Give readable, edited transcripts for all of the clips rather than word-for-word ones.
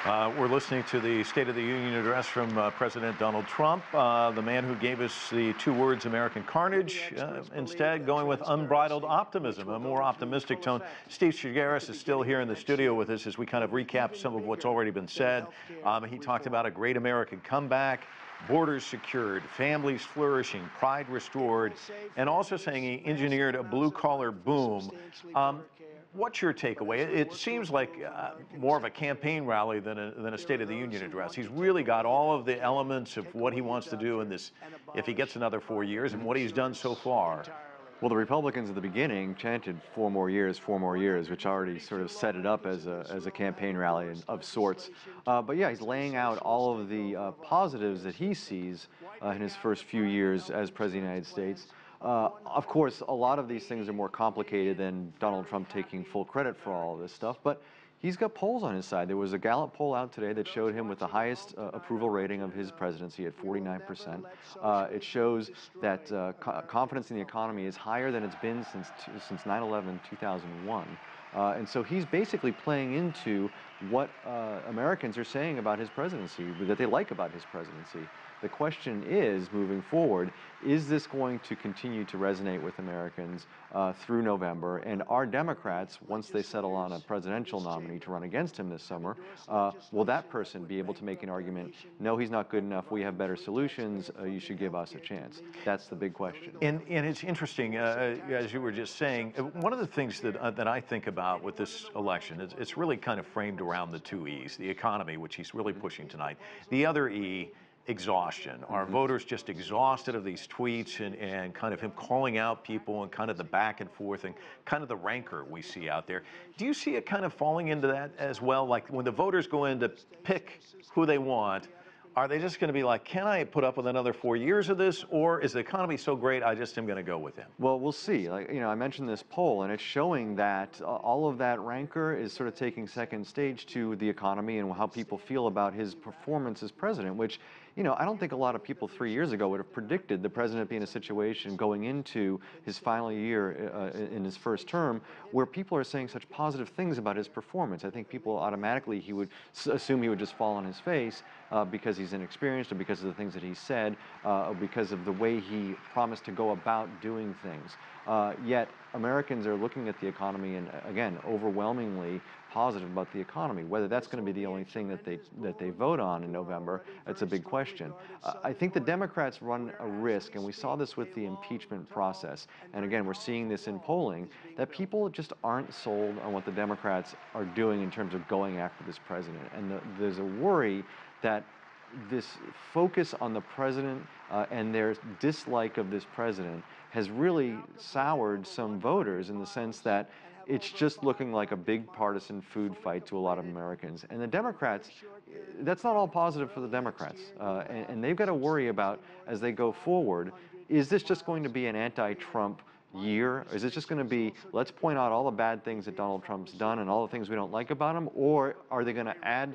We're listening to the State of the Union address from President Donald Trump, the man who gave us the two words American carnage, instead going with unbridled optimism, a more optimistic tone. Steve Chaggaris is still here in the studio with us as we kind of recap some of what's already been said. He talked about a great American comeback, borders secured, families flourishing, pride restored, and also saying he engineered a blue-collar boom. What's your takeaway? It seems like more of a campaign rally than a State of the Union address. He's really got all of the elements of what he wants to do in this, if he gets another 4 years, and what he's done so far. Well, the Republicans at the beginning chanted 4 more years, which already sort of set it up as a campaign rally of sorts. But yeah, he's laying out all of the positives that he sees in his first few years as President of the United States. Of course, a lot of these things are more complicated than Donald Trump taking full credit for all of this stuff, but he's got polls on his side. There was a Gallup poll out today that showed him with the highest approval rating of his presidency at 49%. It shows that confidence in the economy is higher than it's been since 9/11, 2001. And so he's basically playing into what Americans are saying about his presidency, that they like about his presidency. The question is, moving forward, is this going to continue to resonate with Americans through November? And are Democrats, once they settle on a presidential nominee to run against him this summer, will that person be able to make an argument, no, he's not good enough, we have better solutions, you should give us a chance? That's the big question. And it's interesting, as you were just saying, one of the things that I think about with this election is it's really kind of framed around the two E's, the economy, which he's really pushing tonight. The other E, exhaustion. Are voters just exhausted of these tweets and kind of him calling out people and kind of the back and forth and kind of the rancor we see out there? Do you see it kind of falling into that as well? Like when the voters go in to pick who they want, are they just going to be like, can I put up with another 4 years of this, or is the economy so great I just am going to go with him? Well, we'll see. Like, you know, I mentioned this poll, and it's showing that all of that rancor is sort of taking second stage to the economy and how people feel about his performance as president, which, you know, I don't think a lot of people 3 years ago would have predicted the president being in a situation going into his final year in his first term where people are saying such positive things about his performance. I think people automatically, he would assume he would just fall on his face because he's inexperienced or because of the things that he said or because of the way he promised to go about doing things. Yet Americans are looking at the economy and, again, overwhelmingly positive about the economy. Whether that's going to be the only thing that they vote on in November, that's a big question. I think the Democrats run a risk, and we saw this with the impeachment process, and again, we're seeing this in polling, that people just aren't sold on what the Democrats are doing in terms of going after this president. And there's a worry that this focus on the president and their dislike of this president has really soured some voters in the sense that it's just looking like a big partisan food fight to a lot of Americans. And the Democrats, that's not all positive for the Democrats. And they've got to worry about, as they go forward, is this just going to be an anti-Trump year? Is it just going to be, let's point out all the bad things that Donald Trump's done and all the things we don't like about him? Or are they going to add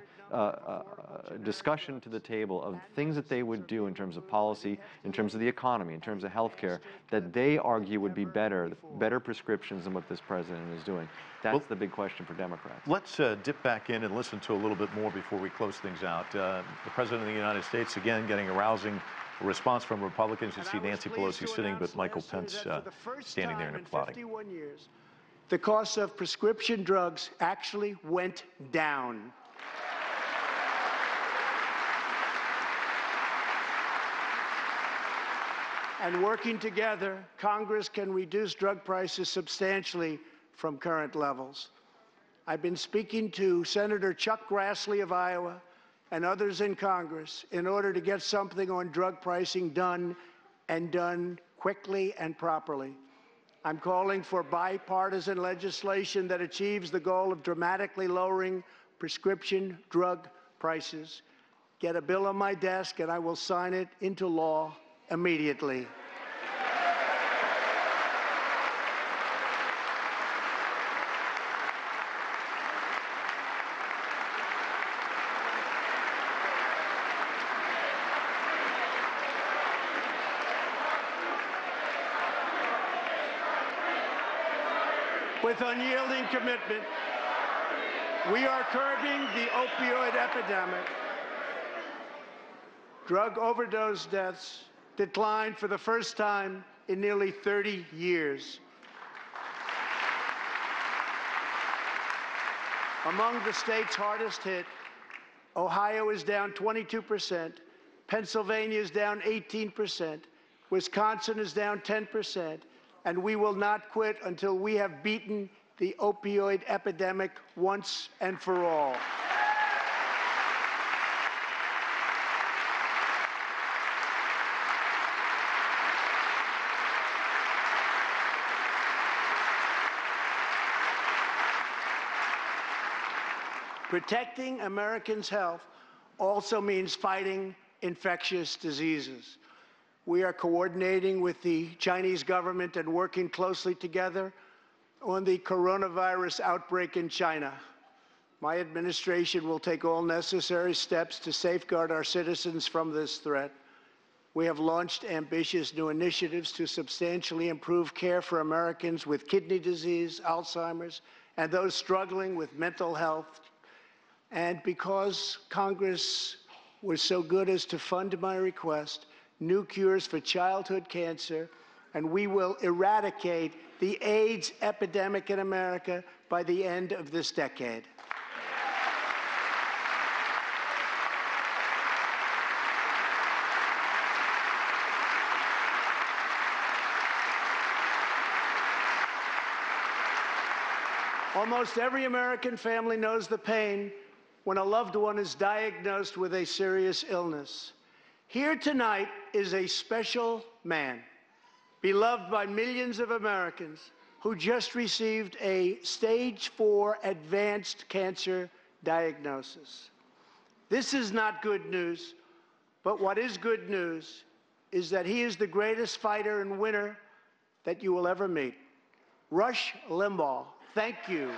discussion to the table of things that they would do in terms of policy, in terms of the economy, in terms of healthcare, that they argue would be better prescriptions than what this president is doing? That's the big question for Democrats. Let's dip back in and listen to a little bit more before we close things out. The President of the United States, again, getting a rousing response from Republicans. You see Nancy Pelosi sitting, but Michael Pence standing there and applauding. 51 years, the cost of prescription drugs actually went down. And working together, Congress can reduce drug prices substantially from current levels. I've been speaking to Senator Chuck Grassley of Iowa and others in Congress in order to get something on drug pricing done, and done quickly and properly. I'm calling for bipartisan legislation that achieves the goal of dramatically lowering prescription drug prices. Get a bill on my desk and I will sign it into law immediately. With unyielding commitment, We are curbing the opioid epidemic. Drug overdose deaths declined for the first time in nearly 30 years. Among the states hardest hit, Ohio is down 22%, Pennsylvania is down 18%, Wisconsin is down 10%, and we will not quit until we have beaten the opioid epidemic once and for all. Protecting Americans' health also means fighting infectious diseases. We are coordinating with the Chinese government and working closely together on the coronavirus outbreak in China. My administration will take all necessary steps to safeguard our citizens from this threat. We have launched ambitious new initiatives to substantially improve care for Americans with kidney disease, Alzheimer's, and those struggling with mental health. And because Congress was so good as to fund my request, new cures for childhood cancer, and we will eradicate the AIDS epidemic in America by the end of this decade. Almost every American family knows the pain when a loved one is diagnosed with a serious illness. Here tonight is a special man, beloved by millions of Americans, who just received a stage 4 advanced cancer diagnosis. This is not good news, but what is good news is that he is the greatest fighter and winner that you will ever meet. Rush Limbaugh, thank you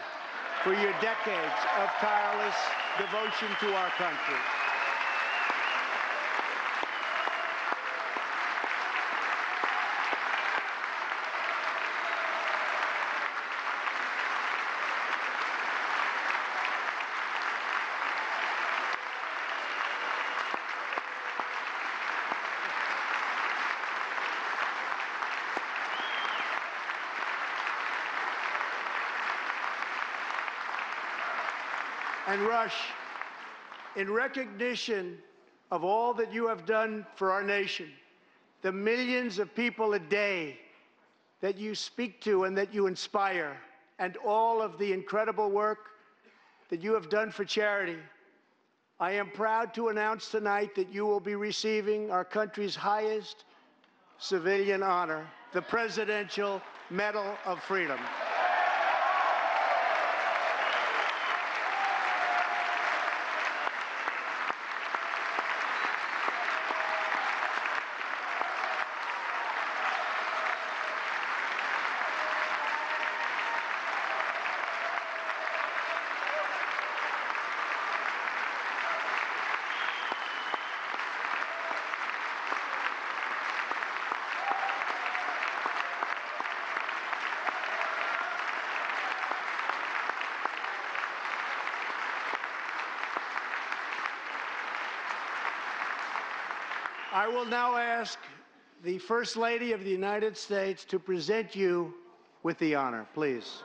for your decades of tireless devotion to our country. And Rush, in recognition of all that you have done for our nation, the millions of people a day that you speak to and that you inspire, and all of the incredible work that you have done for charity, I am proud to announce tonight that you will be receiving our country's highest civilian honor, the Presidential Medal of Freedom. I will now ask the First Lady of the United States to present you with the honor, please.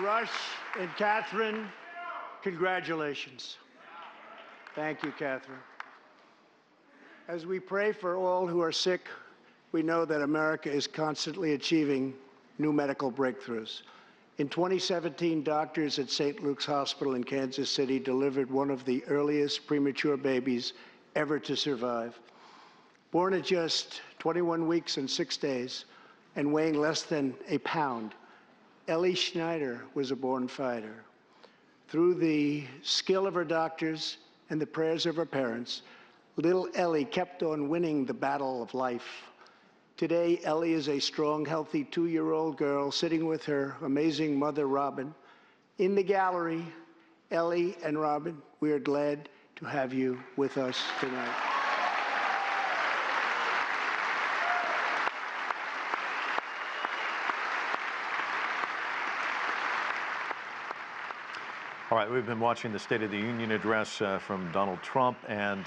Rush and Catherine, congratulations. Thank you, Catherine. As we pray for all who are sick, we know that America is constantly achieving new medical breakthroughs. In 2017, doctors at St. Luke's Hospital in Kansas City delivered one of the earliest premature babies ever to survive. Born at just 21 weeks and 6 days and weighing less than a pound, Ellie Schneider was a born fighter. Through the skill of her doctors and the prayers of her parents, little Ellie kept on winning the battle of life. Today, Ellie is a strong, healthy 2-year-old girl sitting with her amazing mother, Robin. In the gallery, Ellie and Robin, we are glad to have you with us tonight. All right, we've been watching the State of the Union address from Donald Trump, and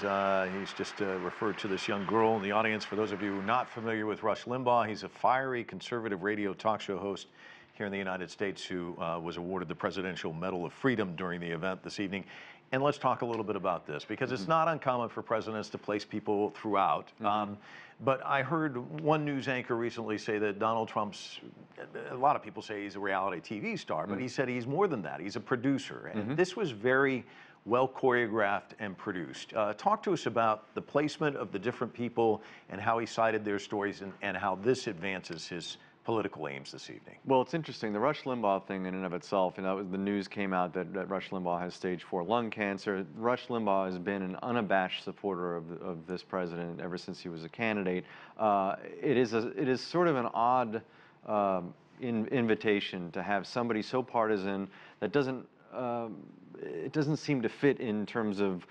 he's just referred to this young girl in the audience. For those of you not familiar with Rush Limbaugh, he's a fiery conservative radio talk show host here in the United States who was awarded the Presidential Medal of Freedom during the event this evening. And let's talk a little bit about this, because it's not uncommon for presidents to place people throughout. But I heard one news anchor recently say that Donald Trump's, a lot of people say he's a reality TV star, but he said he's more than that. He's a producer. And this was very well choreographed and produced. Talk to us about the placement of the different people and how he cited their stories and how this advances his political aims this evening. Well, it's interesting. The Rush Limbaugh thing in and of itself, that was the news came out that Rush Limbaugh has stage 4 lung cancer. Rush Limbaugh has been an unabashed supporter of this president ever since he was a candidate. It is sort of an odd invitation to have somebody so partisan that it doesn't seem to fit in terms of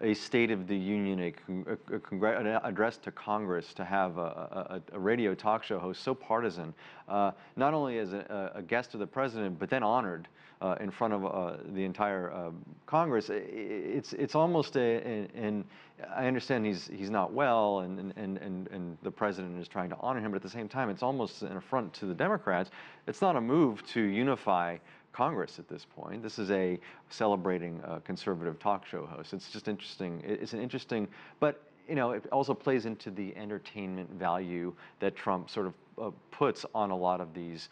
a State of the Union, an address to Congress, to have a radio talk show host so partisan, not only as a guest of the president, but then honored in front of the entire Congress. It's almost and I understand he's not well, and the president is trying to honor him, but at the same time, it's almost an affront to the Democrats. It's not a move to unify Congress at this point. This is a celebrating conservative talk show host. It's just interesting. It's an interesting, but it also plays into the entertainment value that Trump sort of puts on a lot of these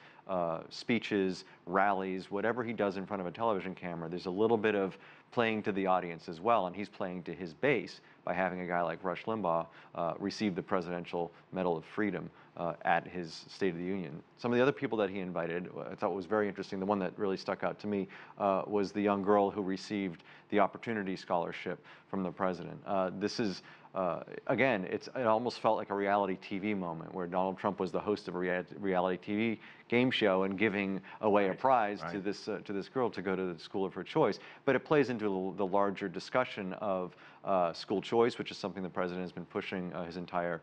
speeches, rallies, whatever he does in front of a television camera. There's a little bit of playing to the audience as well, and he's playing to his base by having a guy like Rush Limbaugh receive the Presidential Medal of Freedom at his State of the Union. Some of the other people that he invited, I thought was very interesting. The one that really stuck out to me was the young girl who received the Opportunity Scholarship from the president. This is, again, it almost felt like a reality TV moment where Donald Trump was the host of a reality TV game show and giving away a prize to this girl to go to the school of her choice. But it plays into the larger discussion of school choice, which is something the president has been pushing his entire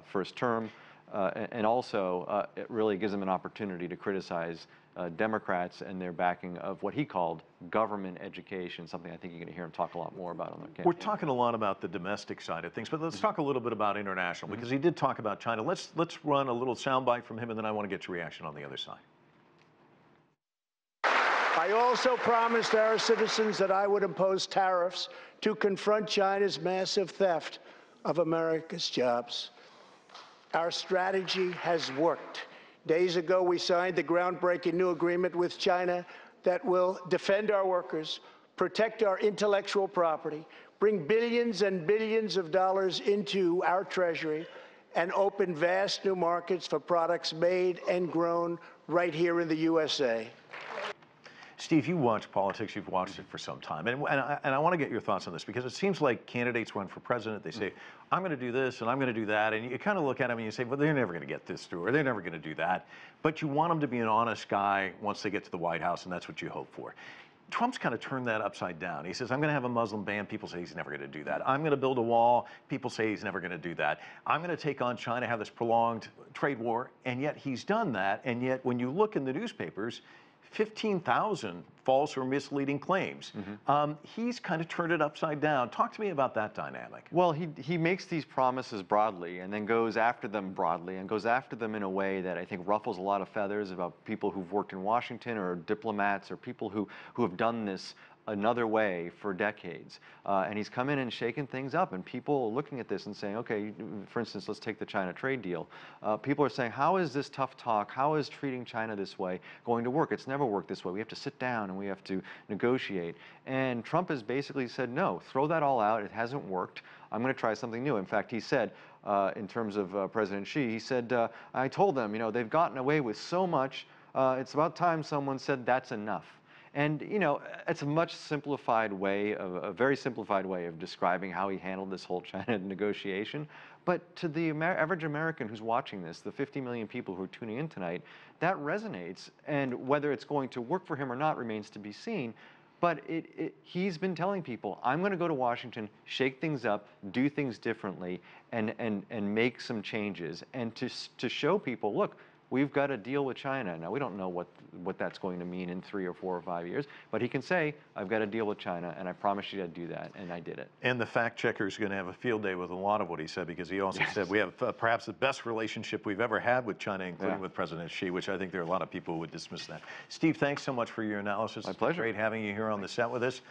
first term. And also, it really gives him an opportunity to criticize Democrats and their backing of what he called government education, something I think you're going to hear him talk a lot more about on the campaign. We're talking a lot about the domestic side of things, but let's talk a little bit about international, because he did talk about China. Let's run a little soundbite from him, and then I want to get your reaction on the other side. I also promised our citizens that I would impose tariffs to confront China's massive theft of America's jobs. Our strategy has worked. Days ago, we signed the groundbreaking new agreement with China that will defend our workers, protect our intellectual property, bring billions and billions of dollars into our treasury, and open vast new markets for products made and grown right here in the USA. Steve, you watch politics, you've watched it for some time, and I want to get your thoughts on this, because it seems like candidates run for president, they say, I'm going to do this and I'm going to do that, and you kind of look at them and you say, well, they're never going to get this through, or they're never going to do that, but you want them to be an honest guy once they get to the White House, and that's what you hope for. Trump's kind of turned that upside down. He says, I'm going to have a Muslim ban. People say he's never going to do that. I'm going to build a wall. People say he's never going to do that. I'm going to take on China, have this prolonged trade war, and yet he's done that, and yet when you look in the newspapers, 15,000 false or misleading claims. He's kind of turned it upside down. Talk to me about that dynamic. Well, he makes these promises broadly and then goes after them broadly and goes after them in a way that I think ruffles a lot of feathers about people who've worked in Washington or diplomats or people who have done this another way for decades. And he's come in and shaken things up, and people are looking at this and saying, okay, for instance, let's take the China trade deal. People are saying, how is this tough talk, how is treating China this way going to work? It's never worked this way. We have to sit down and we have to negotiate. And Trump has basically said, no, throw that all out. It hasn't worked. I'm going to try something new. In fact, he said, in terms of President Xi, he said, I told them, you know, they've gotten away with so much. It's about time someone said that's enough. And, you know, it's a much simplified way, a very simplified way of describing how he handled this whole China negotiation. But to the average American who's watching this, the 50 million people who are tuning in tonight, that resonates. And whether it's going to work for him or not remains to be seen. But he's been telling people, I'm going to go to Washington, shake things up, do things differently, and make some changes. And to show people, look, we've got a deal with China. Now, we don't know what that's going to mean in 3 or 4 or 5 years, but he can say, I've got a deal with China, and I promised you I'd do that, and I did it. And the fact checker is going to have a field day with a lot of what he said, because he also said we have perhaps the best relationship we've ever had with China, including with President Xi, which I think there are a lot of people who would dismiss that. Steve, thanks so much for your analysis. My pleasure. It's great having you here on the set with us.